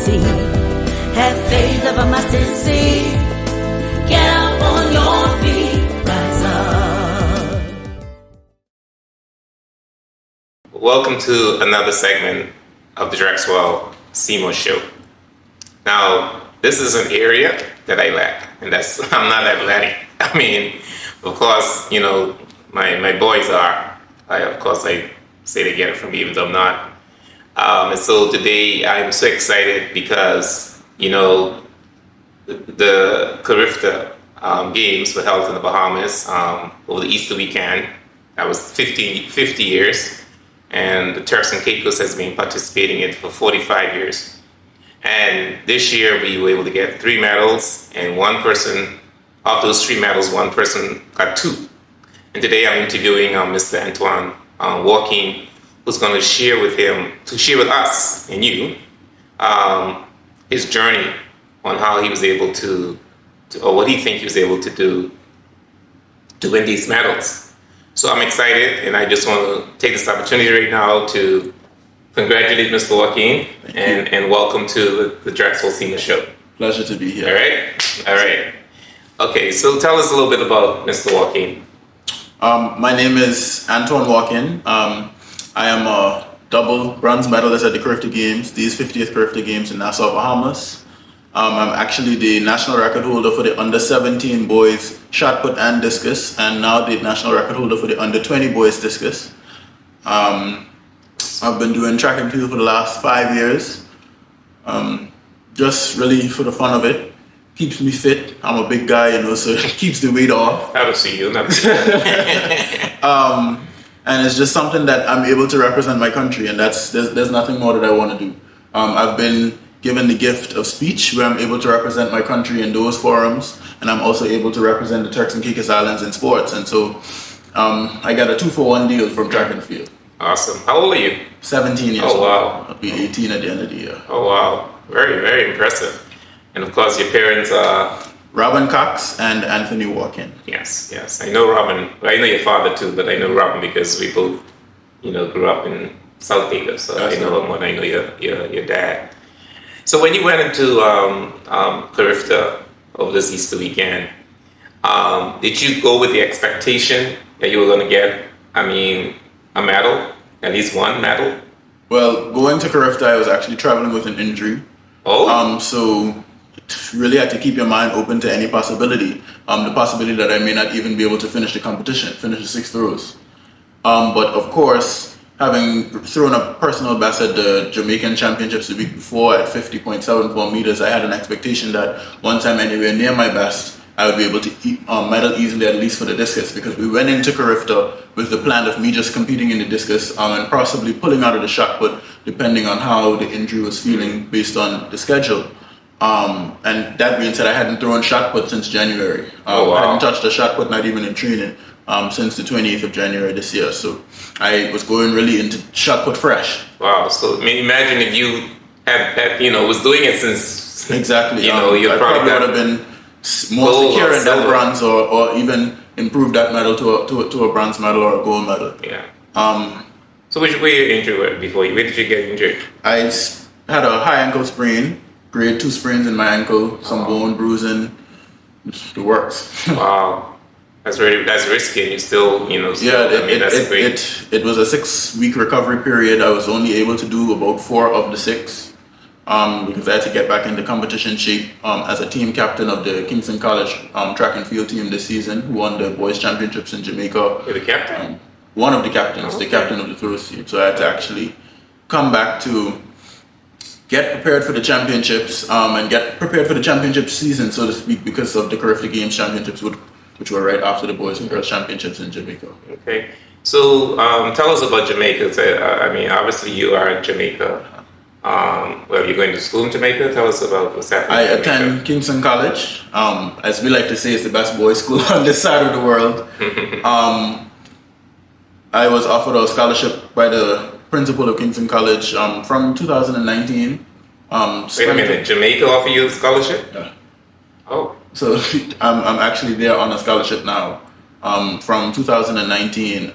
sea. Have faith of a mustard seed. Get up on your feet, rise up. Welcome to another segment of the Drexwell SEMO Show. Now, this is an area that I lack, and that's I'm not athletic. I mean, of course, you know, my boys are. I say they get it from me, even though I'm not. And so today I'm so excited because, you know, the Carifta games were held in the Bahamas over the Easter weekend. That was 50 years. And the Turks and Caicos has been participating in it for 45 years. And this year we were able to get 3 medals, and one person, of those 3 medals, one person got 2. And today I'm interviewing Mr. Antwon Walkin, who's going to share with us and you, his journey on how he was able to or what he thinks he was able to do to win these medals. So I'm excited, and I just want to take this opportunity right now to congratulate Mr. Walkin and welcome to the Drexwell SEMO Show. Pleasure to be here. All right. Okay, so tell us a little bit about Mr. Walkin. My name is Antwon Walkin. I am a double bronze medalist at the Carifta Games, these 50th Carifta Games in Nassau, Bahamas. I'm actually the national record holder for the under 17 boys shot put and discus, and now the national record holder for the under 20 boys discus. I've been doing track and field for the last 5 years, just really for the fun of it. Keeps me fit. I'm a big guy, you know, so it keeps the weight off. I don't see you. And it's just something that I'm able to represent my country, and there's nothing more that I want to do. I've been given the gift of speech, where I'm able to represent my country in those forums, and I'm also able to represent the Turks and Caicos Islands in sports. And so I got a 2-for-1 deal from track and field. Awesome. How old are you? 17 years old. Oh, wow. I'll be 18 at the end of the year. Oh, wow. Very, very impressive. And of course, your parents are... Robin Cox and Anthony Walkin. Yes. I know Robin. I know your father too, but I know Robin because we both, you know, grew up in South Vegas. So I know him when I know your dad. So when you went into Carifta over this Easter weekend, did you go with the expectation that you were going to get, a medal, at least one medal? Well, going to Carifta, I was actually traveling with an injury. Oh. So really had to keep your mind open to any possibility. The possibility that I may not even be able to finish the competition, finish the 6 throws. But of course, having thrown a personal best at the Jamaican Championships the week before at 50.74 meters, I had an expectation that once I'm anywhere near my best, I would be able to medal easily, at least for the discus, because we went into Carifta with the plan of me just competing in the discus and possibly pulling out of the shot put, depending on how the injury was feeling based on the schedule. And that being said, I hadn't thrown shot put since January. I hadn't touched a shot put, not even in training, since the 28th of January this year. So I was going really into shot put fresh. Wow. So imagine if you had was doing it since... Exactly. You I probably would have been more secure in that bronze, or even improved that medal to a bronze medal or a gold medal. Yeah. So which way you injured before? Where did you get injured? I had a high ankle sprain. Grade 2 sprains in my ankle, some bone bruising, the works. Wow, that's risky, and you still, that's great. It was a 6-week recovery period. I was only able to do about 4 of the 6 because I had to get back into competition shape as a team captain of the Kingston College track and field team this season, who won the boys championships in Jamaica. You're the captain? One of the captains, the captain of the throws team. So I had to actually come back to get prepared for the championships and get prepared for the championship season, so to speak, because of the Carifta Games championships, which were right after the boys and girls championships in Jamaica. Okay, so tell us about Jamaica. Obviously you are in Jamaica. You're going to school in Jamaica. Tell us about what's happening. I attend Kingston College. As we like to say, it's the best boys' school on this side of the world. I was offered a scholarship by the principal of Kingston College from 2019. Wait a minute, Jamaica offer you a scholarship? Yeah. Oh. So I'm actually there on a scholarship now. From 2019,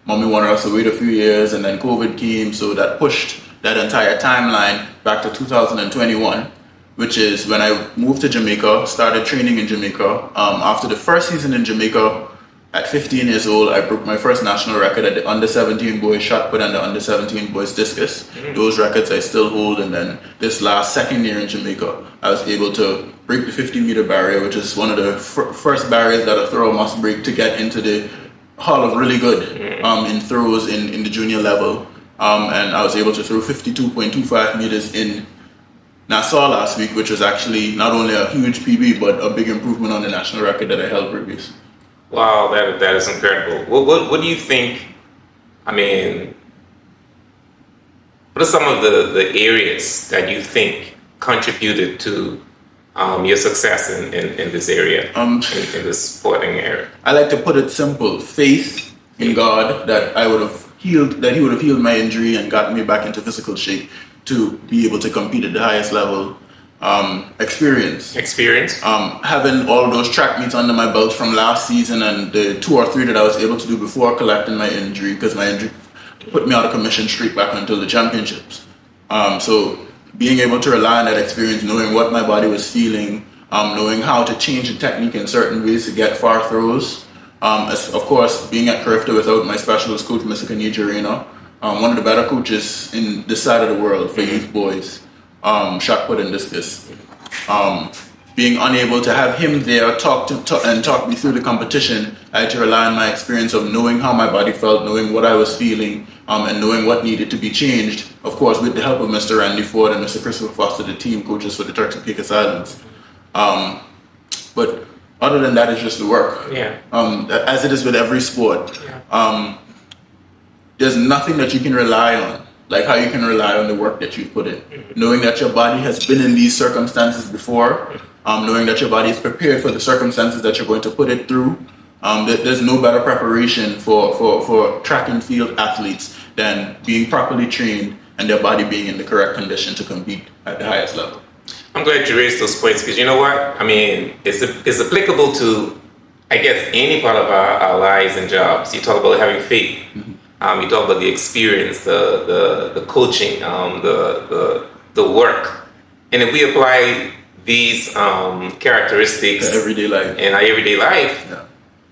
Mommy wanted us to wait a few years, and then COVID came, so that pushed that entire timeline back to 2021, which is when I moved to Jamaica, started training in Jamaica. After the first season in Jamaica, at 15 years old, I broke my first national record at the under-17 boys shot put and the under-17 boys discus. Those records I still hold, and then this last second year in Jamaica, I was able to break the 50-meter barrier, which is one of the first barriers that a thrower must break to get into the Hall of Really Good in throws in the junior level. And I was able to throw 52.25 meters in Nassau last week, which was actually not only a huge PB, but a big improvement on the national record that I held previous. Wow, that is incredible. What do you think? I mean, what are some of the areas that you think contributed to your success in this area, in this sporting area? I like to put it simple: faith in God that He would have healed my injury and gotten me back into physical shape to be able to compete at the highest level. Experience. Having all those track meets under my belt from last season and the 2 or 3 that I was able to do before collecting my injury, because my injury put me out of commission straight back until the championships. So being able to rely on that experience, knowing what my body was feeling, knowing how to change the technique in certain ways to get far throws. Of course, being at Carifta without my specialist coach, Mr. Kanija, one of the better coaches in this side of the world for youth boys. Shot put and discus. Being unable to have him there talk me through the competition, I had to rely on my experience of knowing how my body felt, knowing what I was feeling, and knowing what needed to be changed. Of course, with the help of Mr. Randy Ford and Mr. Christopher Foster, the team coaches for the Turks and Caicos Islands. But other than that, it's just the work. Yeah. As it is with every sport. Yeah. There's nothing that you can rely on like how you can rely on the work that you put in. Knowing that your body has been in these circumstances before, knowing that your body is prepared for the circumstances that you're going to put it through. There's no better preparation for track and field athletes than being properly trained and their body being in the correct condition to compete at the highest level. I'm glad you raised those points, because you know what? I mean, it's applicable to, I guess, any part of our lives and jobs. You talk about having faith. You talk about the experience, the coaching, the work. And if we apply these characteristics everyday life. in our everyday life,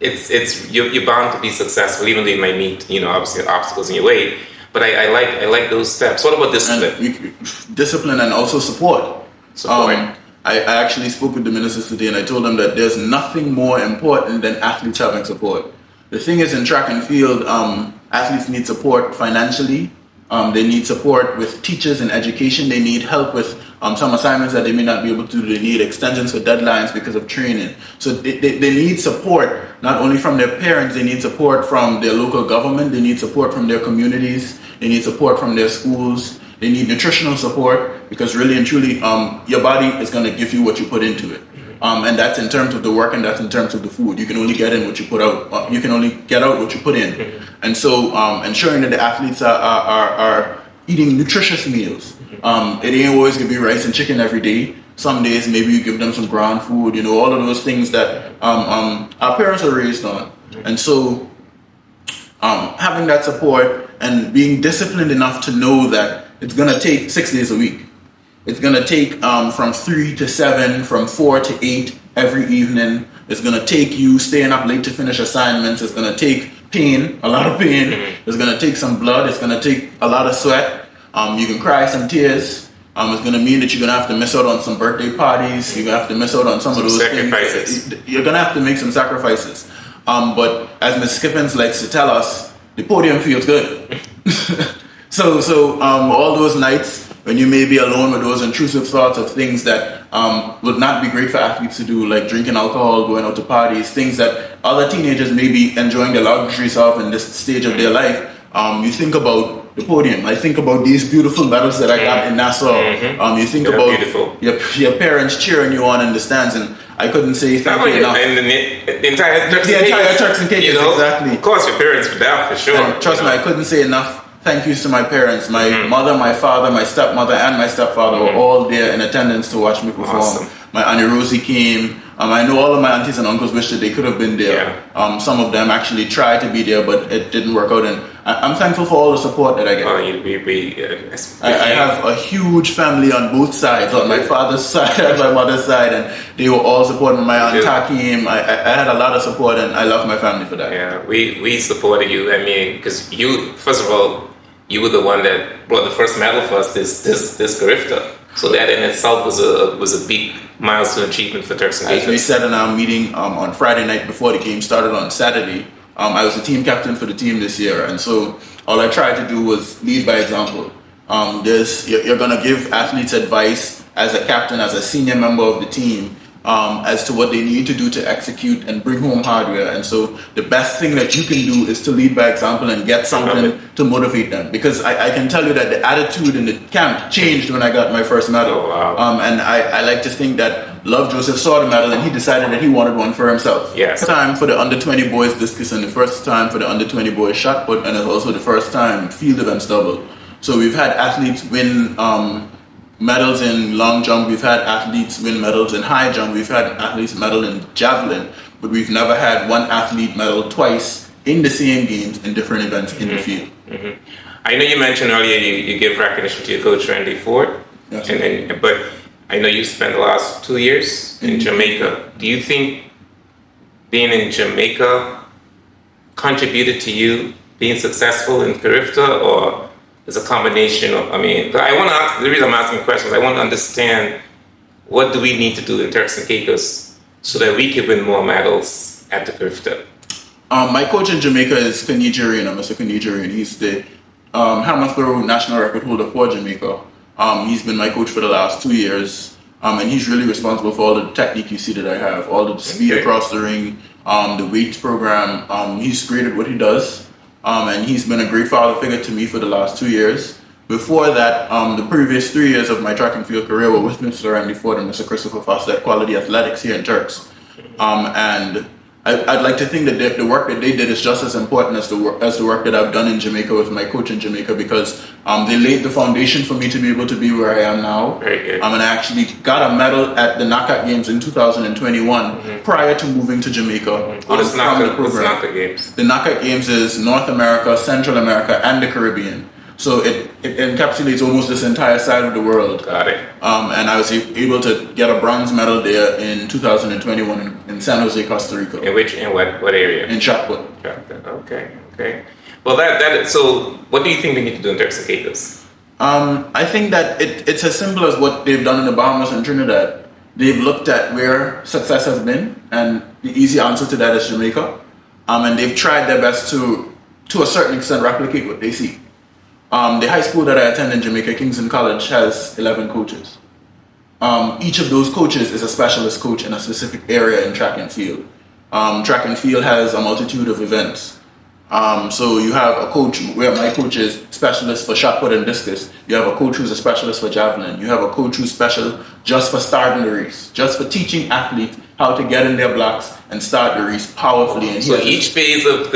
it's you're bound to be successful, even though you might meet, obviously obstacles in your way. But I like those steps. What about discipline? Discipline and also support. I actually spoke with the ministers today, and I told them that there's nothing more important than athletes having support. The thing is, in track and field, athletes need support financially. They need support with teachers and education. They need help with some assignments that they may not be able to do. They need extensions for deadlines because of training. So they need support, not only from their parents, they need support from their local government, they need support from their communities, they need support from their schools, they need nutritional support, because really and truly, your body is going to give you what you put into it. And that's in terms of the work, and that's in terms of the food. You can only get in what you put out. You can only get out what you put in. And so ensuring that the athletes are eating nutritious meals. It ain't always going to be rice and chicken every day. Some days maybe you give them some ground food, all of those things that our parents are raised on. And so having that support and being disciplined enough to know that it's going to take 6 days a week. It's going to take from 3 to 7, from 4 to 8 every evening. It's going to take you staying up late to finish assignments. It's going to take pain, a lot of pain. It's going to take some blood. It's going to take a lot of sweat. You can cry some tears. It's going to mean that you're going to have to miss out on some birthday parties. You're going to have to miss out on some of those sacrifices. Things. You're going to have to make some sacrifices. But as Ms. Skippins likes to tell us, the podium feels good. So all those nights when you may be alone with those intrusive thoughts of things that would not be great for athletes to do, like drinking alcohol, going out to parties, things that other teenagers may be enjoying the luxuries of in this stage of their life, you think about the podium. I think about these beautiful medals that I got in Nassau. You think about your parents cheering you on in the stands, and I couldn't say thank you enough. And the entire Turks and Caicos, exactly. Of course, your parents were there for sure. And trust me, I couldn't say enough thank yous to my parents. My mother, my father, my stepmother, and my stepfather were all there in attendance to watch me perform. Awesome. My Auntie Rosie came. I know all of my aunties and uncles wish that they could have been there. Yeah. Some of them actually tried to be there, but it didn't work out. And I'm thankful for all the support that I get. I have a huge family on both sides, on my father's side and my mother's side, and they were all supporting my aunt Takim. I had a lot of support, and I love my family for that. Yeah, we supported you. I mean, because you, first of all, you were the one that brought the first medal for us, this Carifta. So that in itself was a big milestone achievement for Turks and Caicos. As we said in our meeting on Friday night before the game started on Saturday, I was the team captain for the team this year, and so all I tried to do was lead by example. You're going to give athletes advice as a captain, as a senior member of the team, as to what they need to do to execute and bring home hardware. And so the best thing that you can do is to lead by example and get something to motivate them. Because I can tell you that the attitude in the camp changed when I got my first medal. Oh, wow. And I like to think that Love Joseph saw the medal and he decided that he wanted one for himself. Yes. First time for the under 20 boys discus and the first time for the under 20 boys shot put, and it's also the first time field events double. So we've had athletes win medals in long jump, we've had athletes win medals in high jump, we've had athletes medal in javelin, but we've never had one athlete medal twice in the same games in different events in the field. Mm-hmm. I know you mentioned earlier you give recognition to your coach Randy Ford, Yes. but I know you spent the last 2 years in Jamaica. Do you think being in Jamaica contributed to you being successful in Carifta, or is a combination of, I mean, I want to ask, the reason I'm asking questions, I want to understand what do we need to do in Turks and Caicos so that we can win more medals at the Carifta? My coach in Jamaica is Kanijarian, Mr. Kanijarian. He's the hammer throw national record holder for Jamaica. He's been my coach for the last 2 years, and he's really responsible for all the technique you see that I have, all the speed across the ring, the weights program. He's great at what he does. And he's been a great father figure to me for the last 2 years. Before that, the previous 3 years of my track and field career were with Mr. Randy Ford and Mr. Christopher Foster at Quality Athletics here in Turks. And I'd like to think that the work that they did is just as important as the work that I've done in Jamaica with my coach in Jamaica, because they laid the foundation for me to be able to be where I am now. Very good. And I actually got a medal at the Knockout Games in 2021 prior to moving to Jamaica. What is Knockout Games? The Knockout Games is North America, Central America, and the Caribbean. So it encapsulates almost this entire side of the world. Got it. And I was able to get a bronze medal there in 2021 in San Jose, Costa Rica. In what area? In shot put. Okay. Well, so what do you think we need to do in Turks and Caicos? I think that it's as simple as what they've done in the Bahamas and Trinidad. They've looked at where success has been, and the easy answer to that is Jamaica. And they've tried their best to a certain extent, replicate what they see. The high school that I attend in Jamaica, Kingston College, has 11 coaches. Each of those coaches is a specialist coach in a specific area in track and field. Track and field has a multitude of events. So you have a coach, where my coach is specialist for shot put and discus. You have a coach who's a specialist for javelin. You have a coach who's special just for starting the race, just for teaching athletes how to get in their blocks and start the race powerfully. And so each phase of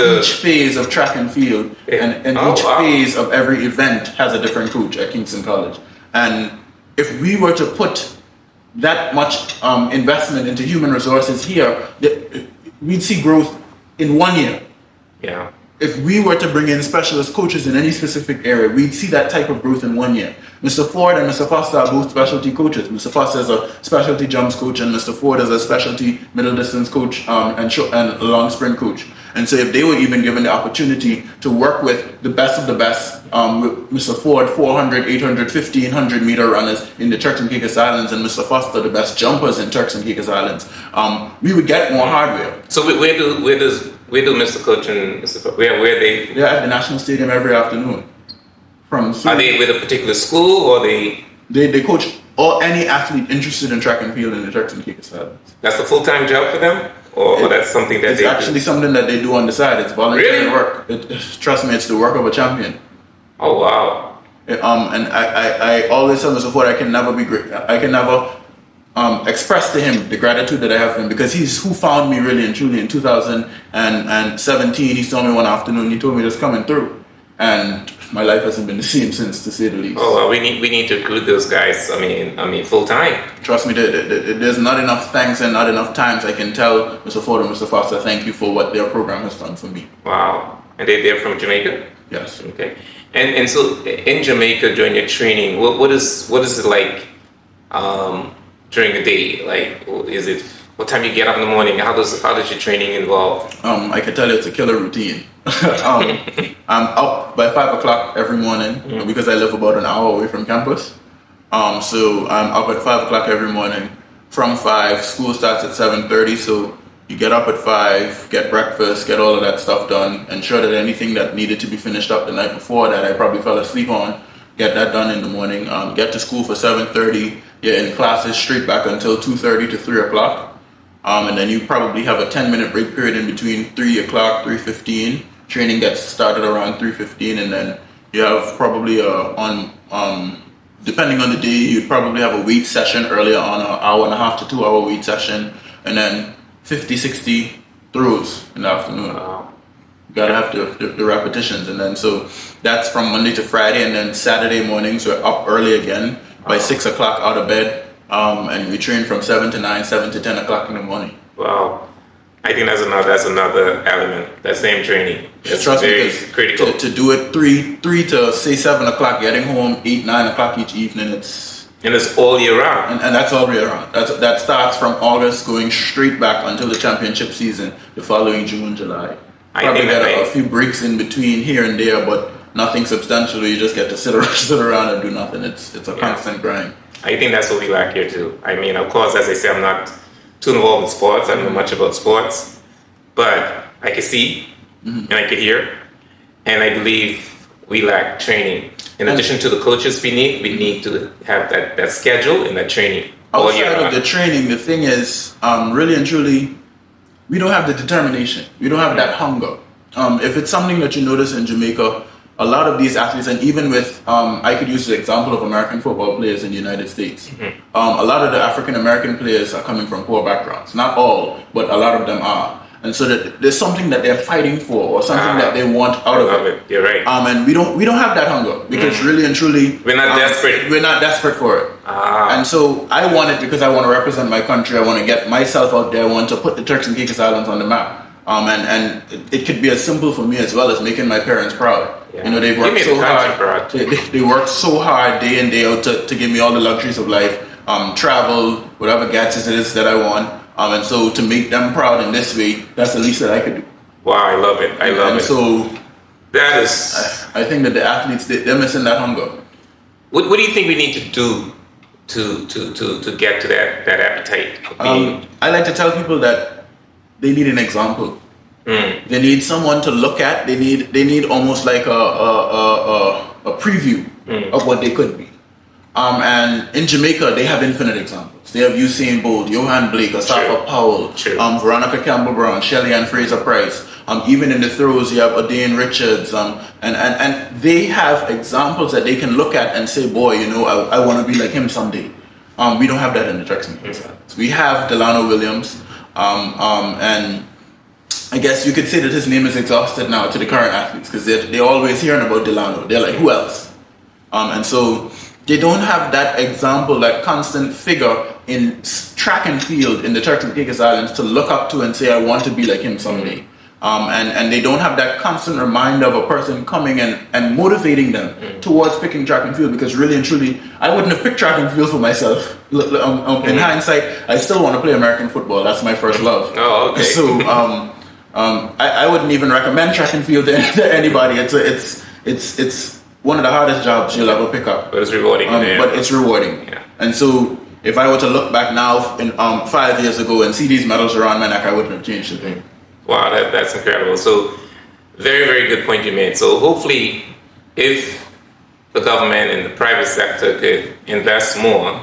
track and field and each phase of every event has a different coach at Kingston College. And if we were to put that much investment into human resources here, we'd see growth in 1 year. Yeah. If we were to bring in specialist coaches in any specific area, we'd see that type of growth in 1 year. Mr. Ford and Mr. Foster are both specialty coaches. Mr. Foster is a specialty jumps coach, and Mr. Ford is a specialty middle distance coach and long sprint coach. And so if they were even given the opportunity to work with the best of the best, with Mr. Ford, 400, 800, 1500 meter runners in the Turks and Caicos Islands, and Mr. Foster, the best jumpers in Turks and Caicos Islands, we would get more hardware. So where do Mr. Coach and Mr. Ford, where are they? They're at the National Stadium every afternoon. Are they with a particular school, or they coach any athlete interested in track and field in the Turks and Caicos Islands? That's a full-time job for them? Or that's something that it's actually something that they do on the side. It's voluntary work. Trust me, it's the work of a champion. Oh wow! And I always tell Mr. Ford I can never be great. I can never express to him the gratitude that I have for him, because he's who found me really and truly in 2017. He saw me one afternoon. He told me just coming through, and my life hasn't been the same since, to say the least. Oh well, we need to recruit those guys. I mean, full time. Trust me, there's not enough thanks and not enough times I can tell Mr. Ford and Mr. Foster thank you for what their program has done for me. Wow, and they're from Jamaica. Yes. Okay, and so in Jamaica during your training, what is it like during the day? Like, is it what time you get up in the morning? How does your training involve? I can tell you it's a killer routine. I'm up by 5 o'clock every morning because I live about an hour away from campus. So I'm up at 5 o'clock every morning. From 5, school starts at 7:30. So you get up at 5, get breakfast, get all of that stuff done, ensure that anything that needed to be finished up the night before that I probably fell asleep on, get that done in the morning. Get to school for 7:30. You're in classes straight back until 2:30 to 3 o'clock. And then you probably have a 10-minute break period in between 3 o'clock, 3:15. Training gets started around 3:15, and then you have probably depending on the day, you'd probably have a weight session earlier on, an hour and a half to 2 hour weight session, and then 50, 60 throws in the afternoon. Wow. You gotta have the repetitions, and then so that's from Monday to Friday, and then Saturday mornings we're up early again by 6 o'clock out of bed. And we train from 7 to 9, 7 to 10 o'clock in the morning. Wow. I think that's another element. That same training. It's Trust very me, critical. To do it 3 to say 7 o'clock, getting home 8, 9 o'clock each evening, And it's all year round. and that's all year round. That starts from August going straight back until the championship season, the following June, July. Probably get a few breaks in between here and there, but nothing substantial. You just get to sit around and do nothing. It's a constant grind. I think that's what we lack here too. I mean, of course, as I say, I'm not too involved in sports. I don't know much about sports, but I can see and I can hear, and I believe we lack training. In addition to the coaches we need to have that schedule and that training. Outside of the training, the thing is, really and truly, we don't have the determination. We don't have that hunger. If it's something that you notice in Jamaica, a lot of these athletes, and even with, I could use the example of American football players in the United States. A lot of the African American players are coming from poor backgrounds. Not all, but a lot of them are. And so that there's something that they're fighting for, or something that they want out of it. You're right. And we don't have that hunger because really and truly, we're not desperate. We're not desperate for it. And so I want it because I want to represent my country. I want to get myself out there. I want to put the Turks and Caicos Islands on the map. And it could be as simple for me as well as making my parents proud. Yeah. You know, they've worked so hard. They work so hard day in, day out to give me all the luxuries of life, travel, whatever gadgets it is that I want. And so to make them proud in this way, that's the least that I could do. Wow, I love it. I love it. So that is. I think that the athletes, they're missing that hunger. What do you think we need to do to get to that appetite? I like to tell people that they need an example. They need someone to look at. They need almost like a preview of what they could be. And in Jamaica, they have infinite examples. They have Usain Bolt, Johan Blake, Asafa Powell, Veronica Campbell-Brown, Shelly Ann Fraser-Price. Even in the throws, you have Odain Richards. And they have examples that they can look at and say, boy, you know, I want to be like him someday. We don't have that in the Turks and Caicos. We have Delano Williams, and I guess you could say that his name is exhausted now to the current athletes because they're always hearing about Delano. They're like, who else? And so they don't have that example, that constant figure in track and field in the Turks and Caicos Islands to look up to and say, I want to be like him someday. And they don't have that constant reminder of a person coming and motivating them towards picking track and field, because really and truly, I wouldn't have picked track and field for myself. In hindsight, I still want to play American football. That's my first love. Oh, okay. So I wouldn't even recommend track and field to anybody. It's one of the hardest jobs you'll ever pick up. But it's rewarding. But it's rewarding. Yeah. And so if I were to look back now in 5 years ago and see these medals around my neck, I wouldn't have changed a thing. Wow, that's incredible. So very, very good point you made. So hopefully if the government and the private sector could invest more,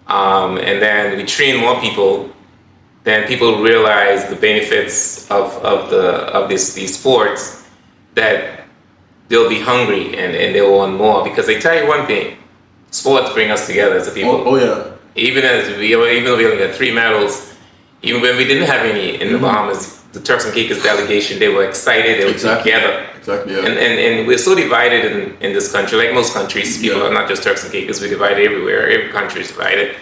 and then we train more people, then people realize the benefits of these sports, that they'll be hungry and they'll want more. Because I tell you one thing, sports bring us together as a people. Oh yeah. Even though we only got 3 medals, even when we didn't have any in the Bahamas, the Turks and Caicos delegation, they were excited, they were together. Exactly, yeah. And we're so divided in this country, like most countries, people are not just Turks and Caicos, we're divided everywhere, every country is divided.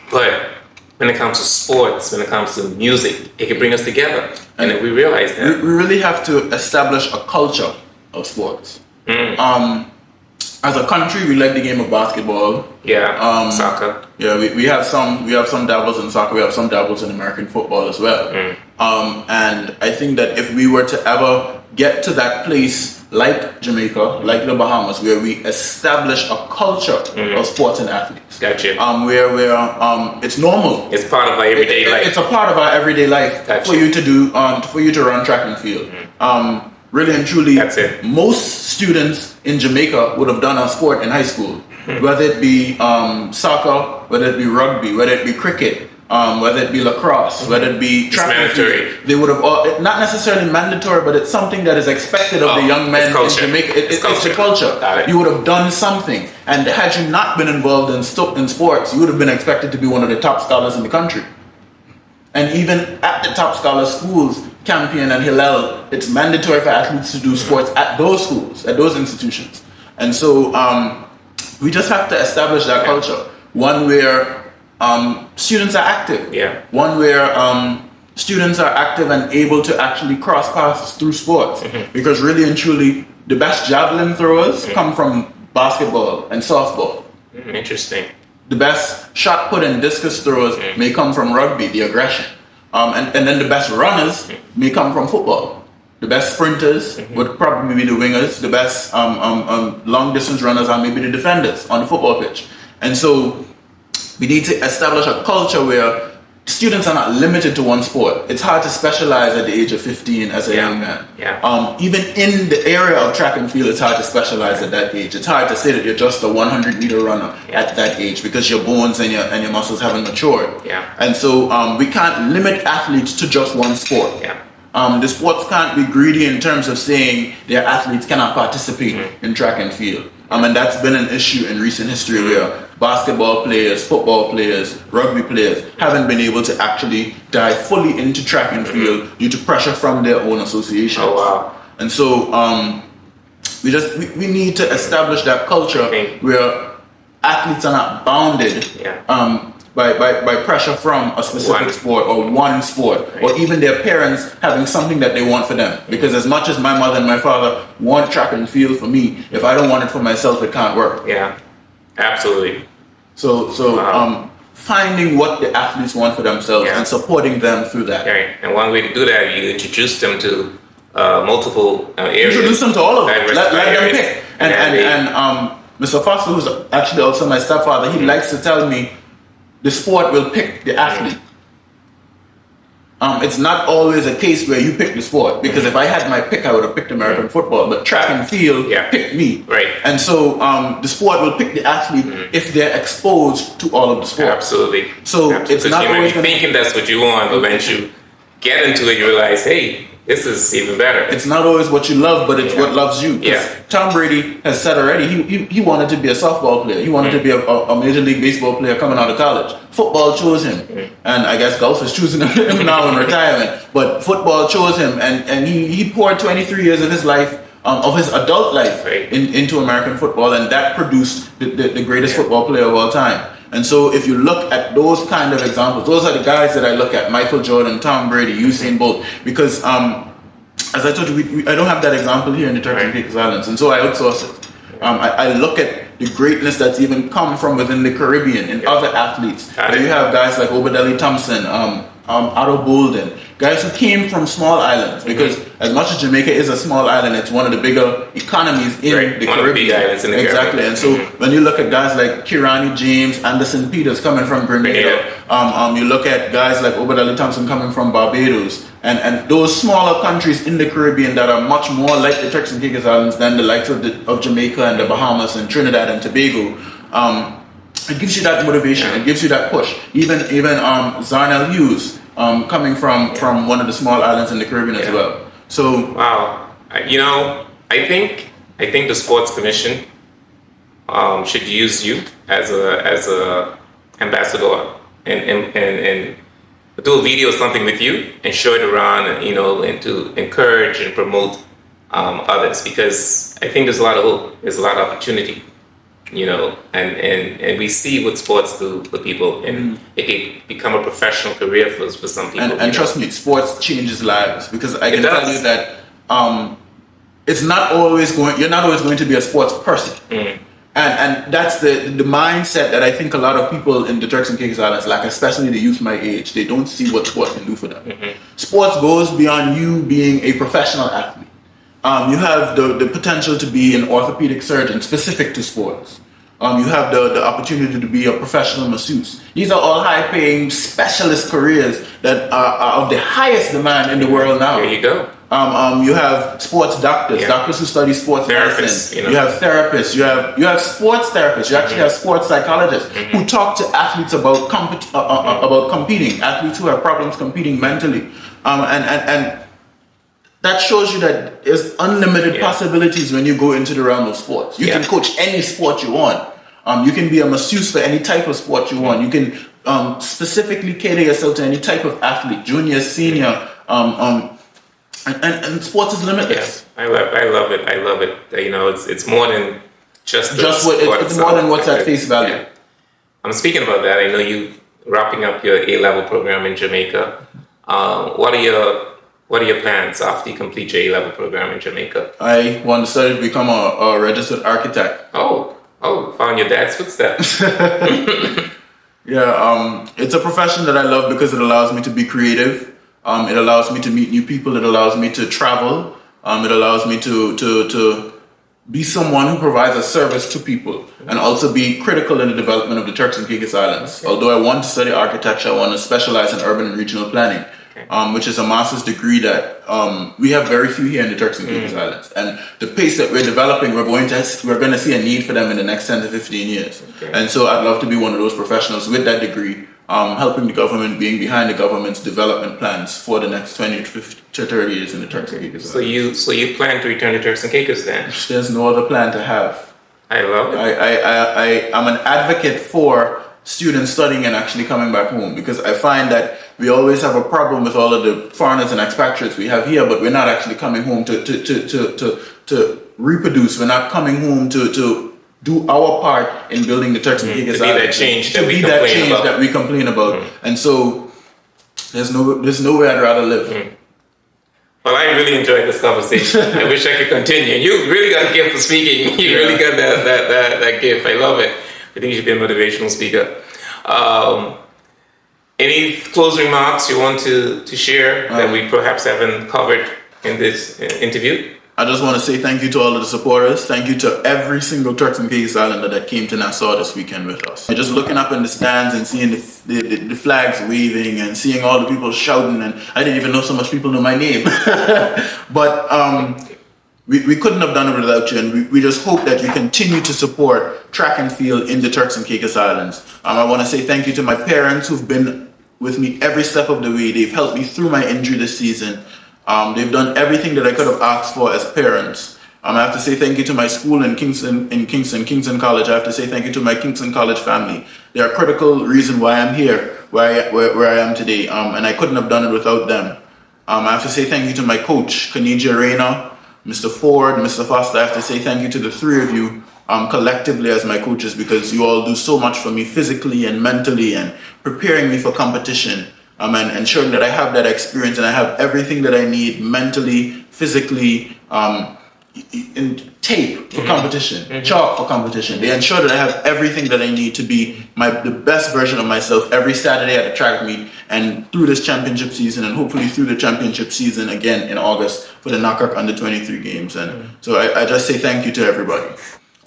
But when it comes to sports, when it comes to music, it can bring us together. And we realize that. We really have to establish a culture of sports. As a country, we like the game of basketball. Yeah, soccer. Yeah, we have some dabbles in soccer. We have some dabbles in American football as well. And I think that if we were to ever get to that place like Jamaica, like the Bahamas, where we establish a culture of sports and athletes, gotcha. Where it's normal. It's part of our everyday life. It's a part of our everyday life for you to do for you to run track and field. Really and truly, that's it. Most students in Jamaica would have done a sport in high school, whether it be soccer, whether it be rugby, whether it be cricket, whether it be lacrosse, whether it be track and field. They would have all, not necessarily mandatory, but it's something that is expected of the young men in Jamaica. It's the culture. You would have done something, and had you not been involved in sports, you would have been expected to be one of the top scholars in the country. And even at the top scholar schools, Campion and Hillel, it's mandatory for athletes to do sports at those schools, at those institutions. And so we just have to establish that culture. One where students are active. Yeah. One where students are active and able to actually cross paths through sports. Because really and truly, the best javelin throwers come from basketball and softball. Interesting. The best shot put and discus throwers may come from rugby, the aggression. And then the best runners may come from football. The best sprinters would probably be the wingers. The best long distance runners are maybe the defenders on the football pitch. And so we need to establish a culture where students are not limited to one sport. It's hard to specialize at the age of 15 as a young man. Even in the area of track and field, it's hard to specialize at that age. It's hard to say that you're just a 100-meter runner at that age because your bones and your muscles haven't matured. And so we can't limit athletes to just one sport. The sports can't be greedy in terms of saying their athletes cannot participate in track and field. And that's been an issue in recent history where basketball players, football players, rugby players haven't been able to actually dive fully into track and field due to pressure from their own associations. And so we need to establish that culture where athletes are not bounded by pressure from a specific sport or one sport, or even their parents having something that they want for them. Because as much as my mother and my father want track and field for me, if I don't want it for myself, it can't work. Absolutely. So finding what the athletes want for themselves and supporting them through that. And one way to do that, you introduce them to multiple areas. Introduce them to all of them. Let them pick. And Mr. Foster, who's actually also my stepfather, he likes to tell me the sport will pick the athlete. It's not always a case where you pick the sport, because if I had my pick, I would have picked American football, but track and field picked me. And so the sport will pick the athlete if they're exposed to all of the sports. Absolutely. So it's not you might always be thinking that's what you want, but once you get into it, you realize, hey, this is even better. It's not always what you love, but it's what loves you. Tom Brady has said already, he wanted to be a softball player. He wanted to be a Major League Baseball player coming out of college. Football chose him. And I guess golf is choosing him now in retirement. But football chose him, and he poured 23 years of his life, of his adult life, into American football, and that produced the greatest football player of all time. And so if you look at those kind of examples, those are the guys that I look at: Michael Jordan, Tom Brady, Usain Bolt. Because as I told you, I don't have that example here in the Turks and Caicos Islands, and so I outsource it. I look at the greatness that's even come from within the Caribbean in other athletes. You have guys like Obadeli Thompson, Otto Bolden, guys who came from small islands, because as much as Jamaica is a small island, it's one of the bigger economies in the Caribbean. Exactly. And so when you look at guys like Kirani James, Anderson Peters coming from Grenada, you look at guys like Obadeli Thompson coming from Barbados, and those smaller countries in the Caribbean that are much more like the Turks and Caicos Islands than the likes of Jamaica and the Bahamas and Trinidad and Tobago. It gives you that motivation. It gives you that push. Even Zarnell Hughes, coming from one of the small islands in the Caribbean as well. So I think the Sports Commission should use you as a ambassador and do a video or something with you and show it around, and, and to encourage and promote others, because I think there's a lot of hope, there's a lot of opportunity, and we see what sports do for people, and it can become a professional career for some people. And trust me, sports changes lives, because I can tell you that it's not always you're not always going to be a sports person. And that's the mindset that I think a lot of people in the Turks and Caicos Islands lack, especially the youth my age. They don't see what sports can do for them. Sports goes beyond you being a professional athlete. You have the potential to be an orthopedic surgeon specific to sports. You have the opportunity to be a professional masseuse. These are all high-paying specialist careers that are of the highest demand in the world now. There you go. You have sports doctors, doctors who study sports medicine. You have therapists. You have sports therapists. You actually have sports psychologists who talk to athletes about competing. Athletes who have problems competing mentally, and that shows you that there's unlimited possibilities when you go into the realm of sports. You can coach any sport you want. You can be a masseuse for any type of sport you want. You can specifically cater yourself to any type of athlete, junior, senior. And sports is limitless. Yeah, I love it. It's more than just it's more than what's at face value. Yeah. I'm speaking about that. I know you wrapping up your A-level program in Jamaica. What are your plans after you complete your A-level program in Jamaica? I want to study to become a registered architect. Oh, found your dad's footsteps. It's a profession that I love because it allows me to be creative. It allows me to meet new people. It allows me to travel. It allows me to be someone who provides a service to people and also be critical in the development of the Turks and Caicos Islands. Okay. Although I want to study architecture, I want to specialize in urban and regional planning, which is a master's degree that we have very few here in the Turks and Caicos Islands. And the pace that we're developing, we're going to see a need for them in the next 10 to 15 years. Okay. And so I'd love to be one of those professionals with that degree, helping the government, being behind the government's development plans for the next 20 to 30 years in the Turks and Caicos Islands. So you plan to return to Turks and Caicos then? There's no other plan to have. I love it. I'm an advocate for students studying and actually coming back home, because I find that we always have a problem with all of the foreigners and expatriates we have here, but we're not actually coming home to reproduce. We're not coming home to do our part in building the Turks and Caicos Islands. To be that change that we complain about. And so there's nowhere I'd rather live. Well, I really enjoyed this conversation. I wish I could continue. You really got a gift for speaking. You really got that gift. I love it. I think you should be a motivational speaker. Any closing remarks you want to share that we perhaps haven't covered in this interview? I just want to say thank you to all of the supporters. Thank you to every single Turks and Caicos Islander that came to Nassau this weekend with us. Just looking up in the stands and seeing the flags waving and seeing all the people shouting, and I didn't even know so much people knew my name. But we couldn't have done it without you, and we just hope that you continue to support track and field in the Turks and Caicos Islands. I want to say thank you to my parents who've been with me every step of the way. They've helped me through my injury this season. They've done everything that I could have asked for as parents. I have to say thank you to my school in Kingston College. I have to say thank you to my Kingston College family. They are a critical reason why I'm here, where I am today, and I couldn't have done it without them. I have to say thank you to my coach, Kanija Reyna, Mr. Ford, Mr. Foster. I have to say thank you to the three of you collectively as my coaches, because you all do so much for me physically and mentally and preparing me for competition. And ensuring that I have that experience and I have everything that I need mentally, physically, in tape for competition, chalk for competition. They ensure that I have everything that I need to be the best version of myself every Saturday at the track meet and through this championship season, and hopefully through the championship season again in August for the Knockout Under 23 games. And so I just say thank you to everybody.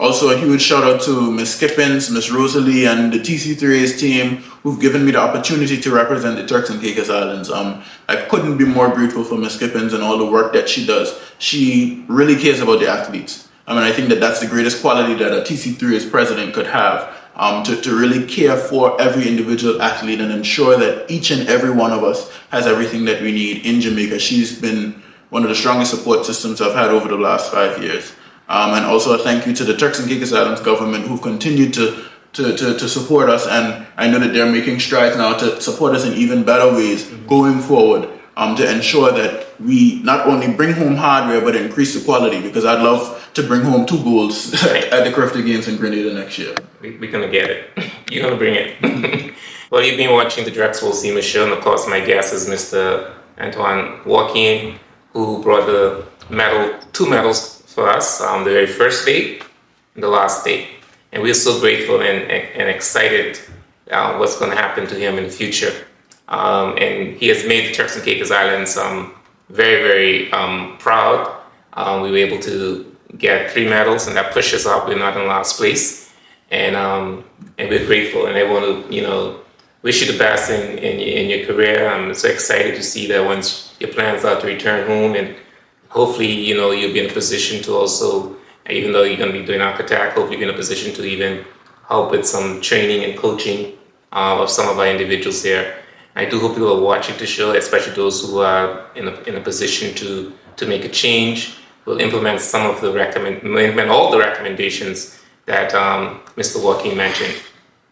Also, a huge shout out to Ms. Skippins, Ms. Rosalie, and the TC3A's team who've given me the opportunity to represent the Turks and Caicos Islands. I couldn't be more grateful for Ms. Skippins and all the work that she does. She really cares about the athletes. I think that that's the greatest quality that a TC3A's president could have, to really care for every individual athlete and ensure that each and every one of us has everything that we need in Jamaica. She's been one of the strongest support systems I've had over the last 5 years. And also a thank you to the Turks and Caicos Islands government, who've continued to to support us, and I know that they're making strides now to support us in even better ways going forward, to ensure that we not only bring home hardware but increase the quality, because I'd love to bring home 2 golds at the Carifta Games in Grenada next year. We're gonna get it. You're gonna bring it. Well, you've been watching the Direct World SEMA show, and of course my guest is Mr. Antwon Walkin, who brought the 2 medals for us on the very first day and the last day. And we're so grateful and excited what's going to happen to him in the future. And he has made the Turks and Caicos Islands very, very proud. We were able to get 3 medals, and that pushes us up. We're not in last place. And we're grateful. And I want to, wish you the best in your career. I'm so excited to see that once your plans are to return home, and hopefully, you'll be in a position to also, even though you're going to be doing architect, hopefully you're in a position to even help with some training and coaching of some of our individuals there. I do hope people are watching the show, especially those who are in a position to make a change. We'll implement all the recommendations that Mr. Walkin mentioned.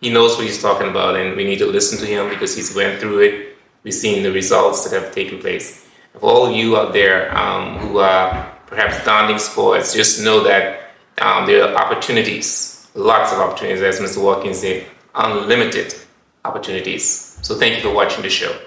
He knows what he's talking about, and we need to listen to him because he's went through it. We've seen the results that have taken place. For all of you out there who are perhaps daunting sports, just know that there are opportunities, lots of opportunities, as Mr. Walkin said, unlimited opportunities. So thank you for watching the show.